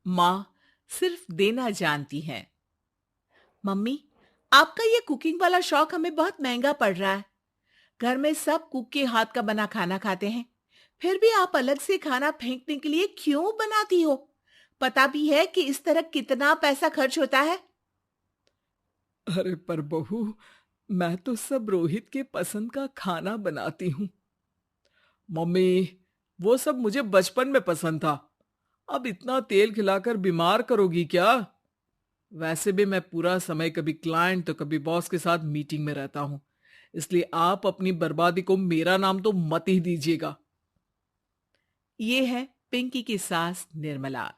माँ सिर्फ देना जानती हैं। मम्मी, आपका ये कुकिंग वाला शौक हमें बहुत महंगा पड़ रहा है। घर में सब कुक के हाथ का बना खाना खाते हैं। फिर भी आप अलग से खाना फेंकने के लिए क्यों बनाती हो? पता भी है कि इस तरह कितना पैसा खर्च होता है। अरे पर बहू, मैं तो सब रोहित के पसंद का खाना बनाती हूँ। मम्मी, वो सब मुझे बचपन में पसंद था। अब इतना तेल खिलाकर बीमार करोगी क्या? वैसे भी मैं पूरा समय कभी क्लाइंट तो कभी बॉस के साथ मीटिंग में रहता हूँ। इसलिए आप अपनी बर्बादी को मेरा नाम तो मत ही दीजिएगा। ये है पिंकी की सास निर्मला,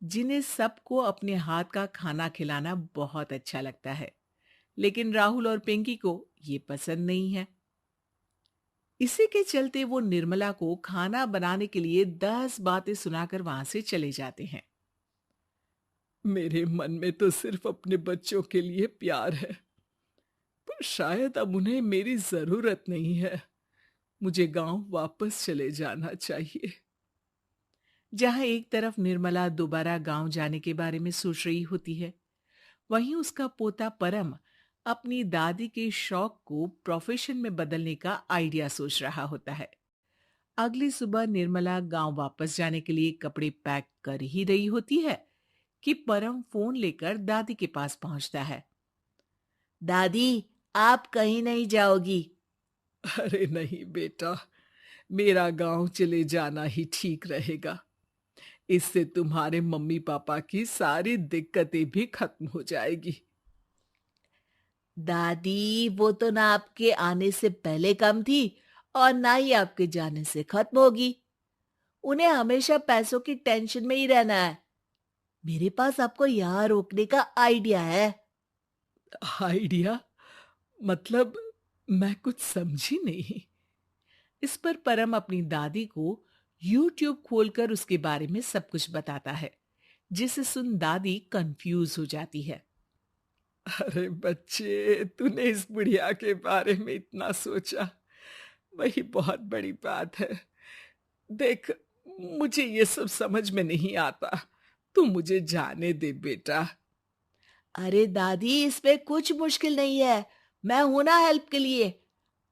जिन्हें सबको अपने हाथ का खाना खिलाना बहुत अच्छा लगता है। लेकिन राहुल और पिंकी को ये पसंद नहीं है। इसी के चलते वो निर्मला को खाना बनाने के लिए 10 बातें सुनाकर वहां से चले जाते हैं। मेरे मन में तो सिर्फ अपने बच्चों के लिए प्यार है, पर शायद अब उन्हें मेरी जरूरत नहीं है। मुझे गांव वापस चले जाना चाहिए। जहां एक तरफ निर्मला दोबारा गांव जाने के बारे में सोच रही होती है, वहीं उसका पोता परम अपनी दादी के शौक को प्रोफेशन में बदलने का आइडिया सोच रहा होता है। अगली सुबह निर्मला गांव वापस जाने के लिए कपड़े पैक कर ही रही होती है कि परम फोन लेकर दादी के पास पहुंचता है। दादी, आप कहीं नहीं जाओगी? अरे नहीं बेटा, मेरा गांव चले जाना ही ठीक रहेगा। इससे तुम्हारे मम्मी पापा की सारी दिक्कतें भी खत्म हो जाएगी। दादी, वो तो ना आपके आने से पहले कम थी और ना ही आपके जाने से खत्म होगी। उन्हें हमेशा पैसों की टेंशन में ही रहना है। मेरे पास आपको यहाँ रोकने का आइडिया है। आइडिया? मतलब, मैं कुछ समझी नहीं। इस पर परम अपनी दादी को YouTube खोलकर उसके बारे में सब कुछ बताता है, जिसे सुन दादी कंफ्यूज हो जाती है। अरे बच्चे, तूने इस बुढ़िया के बारे में इतना सोचा, वही बहुत बड़ी बात है। देख, मुझे ये सब समझ में नहीं आता। तू मुझे जाने दे बेटा। अरे दादी, इसमें कुछ मुश्किल नहीं है। मैं हूं ना हेल्प के लिए।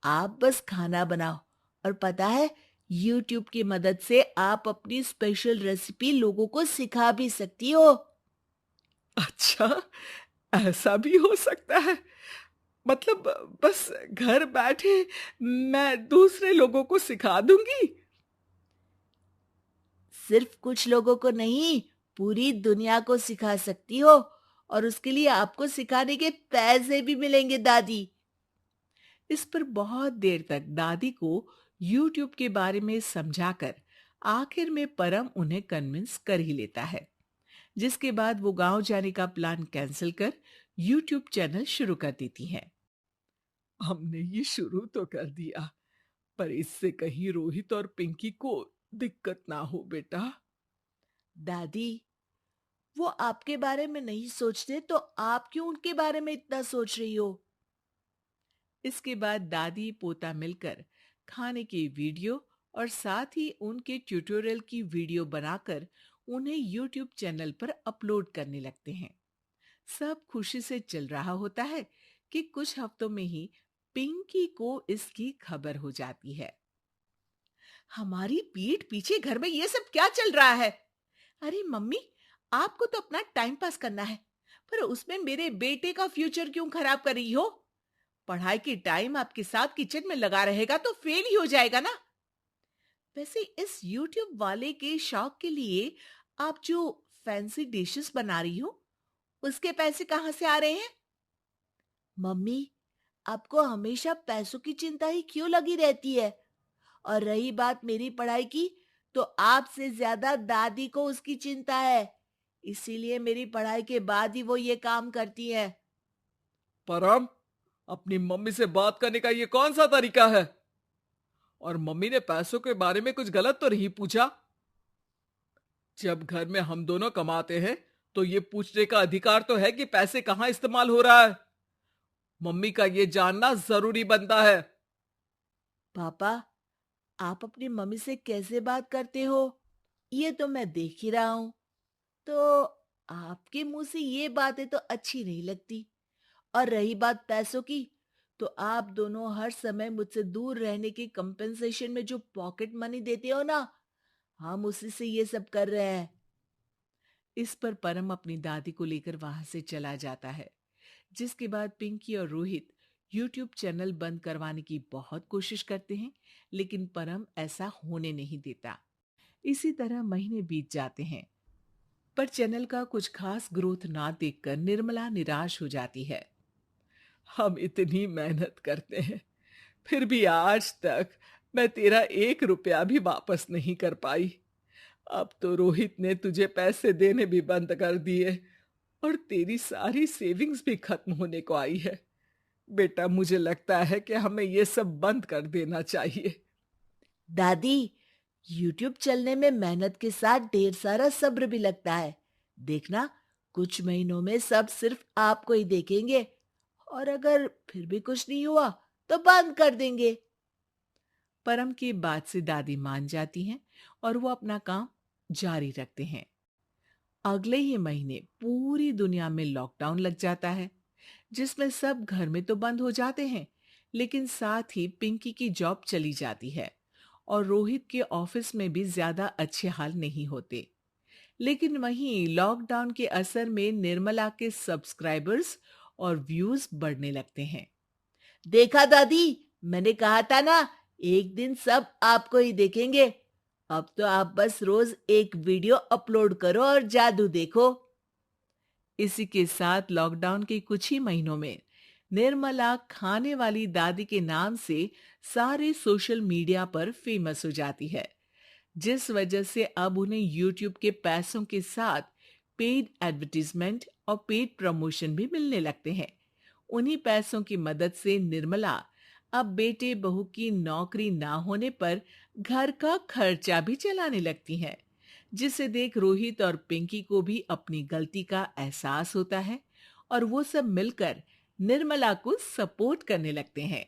आप बस खाना बनाओ। और पता है, YouTube की मदद से आप अपनी स्पेशल रेसिपी लोगों को सिखा भी सकती हो। अच्छा, ऐसा भी हो सकता है? मतलब, बस घर बैठे मैं दूसरे लोगों को सिखा दूंगी? सिर्फ कुछ लोगों को नहीं, पूरी दुनिया को सिखा सकती हो। और उसके लिए आपको सिखाने के पैसे भी मिलेंगे दादी। इस पर बहुत देर तक दादी को YouTube के बारे में समझाकर आखिर में परम उन्हें कन्विंस कर ही लेता है, जिसके बाद वो गांव जाने का प्लान कैंसिल कर YouTube चैनल शुरू कर देती हैं। हमने ये शुरू तो कर दिया, पर इससे कहीं रोहित और पिंकी को दिक्कत ना हो बेटा। दादी, वो आपके बारे में नहीं सोचते तो आप क्यों उनके बारे में इतना सोच रही हो? इसके बाद दादी पोता मिलकर खाने की वीडियो और साथ ही उनके ट्यूटोरियल की वीडियो बनाकर उन्हें YouTube चैनल पर अपलोड करने लगते हैं। सब खुशी से चल रहा होता है कि कुछ हफ्तों में ही पिंकी को इसकी खबर हो जाती है। हमारी पीठ पीछे घर में ये सब क्या चल रहा है? अरे मम्मी, आपको तो अपना टाइम पास करना है, पर उसमें मेरे बेटे का फ्यूचर क्यों खराब कर रही हो? पढ़ाई के टाइम आपके साथ किचन में लगा रहेगा तो फेल ही हो जाएगा ना। वैसे इस YouTube वाले के शौक के लिए आप जो फैंसी डिशेस बना रही हो, उसके पैसे कहाँ से आ रहे हैं? मम्मी, आपको हमेशा पैसों की चिंता ही क्यों लगी रहती है? और रही बात मेरी पढ़ाई की, तो आपसे ज्यादा दादी को उसकी चिंता है। इसीलिए मेरी पढ़ाई के बाद ही वो ये काम करती है। परम, अपनी मम्मी से बात करने का ये कौन सा तरीका है? और मम्मी ने पैसों के बारे में कुछ गलत तो नहीं पूछा? जब घर में हम दोनों कमाते हैं, तो ये पूछने का अधिकार तो है कि पैसे कहाँ इस्तेमाल हो रहा है। मम्मी का ये जानना जरूरी बनता है। पापा, आप अपनी मम्मी से कैसे बात करते हो, ये तो मैं देख ही रहा हूं। तो आपके मुंह से ये बातें तो अच्छी नहीं लगती। और रही बात पैसों की, तो आप दोनों हर समय मुझसे दूर रहने की कंपेंसेशन में जो पॉकेट मनी देते हो ना, हम उसी से ये सब कर रहे हैं। इस पर परम अपनी दादी को लेकर वहां से चला जाता है, जिसके बाद पिंकी और रोहित यूट्यूब चैनल बंद करवाने की बहुत कोशिश करते हैं, लेकिन परम ऐसा होने नहीं देता। इसी तरह महीने बीत जाते हैं, पर चैनल का कुछ खास ग्रोथ ना देखकर निर्मला निराश हो जाती है। हम इतनी मेहनत करते हैं, फिर भी आज तक मैं तेरा 1 रुपया भी वापस नहीं कर पाई। अब तो रोहित ने तुझे पैसे देने भी बंद कर दिए और तेरी सारी सेविंग्स भी खत्म होने को आई है। बेटा, मुझे लगता है कि हमें ये सब बंद कर देना चाहिए। दादी, यूट्यूब चलने में मेहनत के साथ ढेर सारा सब्र भी लगता है। देखना, कुछ महीनों में सब सिर्फ आपको ही देखेंगे, और अगर फिर भी कुछ नहीं हुआ तो बंद कर देंगे। परम की बात से दादी मान जाती हैं और वो अपना काम जारी रखते हैं। अगले ही महीने पूरी दुनिया में लॉकडाउन लग जाता है, जिसमें सब घर में तो बंद हो जाते हैं, लेकिन साथ ही पिंकी की जॉब चली जाती है और रोहित के ऑफिस में भी ज्यादा अच्छे हाल नहीं होते। लेकिन वहीं लॉकडाउन के असर में निर्मला के सब्सक्राइबर्स और व्यूज बढ़ने लगते हैं। देखा दादी, मैंने कहा था ना, एक दिन सब आपको ही देखेंगे। अब तो आप बस रोज एक वीडियो अपलोड करो और जादू देखो। इसी के साथ लॉकडाउन के कुछ ही महीनों में निर्मला खाने वाली दादी के नाम से सारे सोशल मीडिया पर फेमस हो जाती है, जिस वजह से अब उन्हें यूट्यूब के पैसों के साथ पेड एडवर्टीजमेंट और पेड प्रमोशन भी मिलने लगते हैं। उन्हीं पैसों की मदद से निर्मला अब बेटे बहू की नौकरी ना होने पर घर का खर्चा भी चलाने लगती हैं, जिसे देख रोहित और पिंकी को भी अपनी गलती का एहसास होता है और वो सब मिलकर निर्मला को सपोर्ट करने लगते हैं।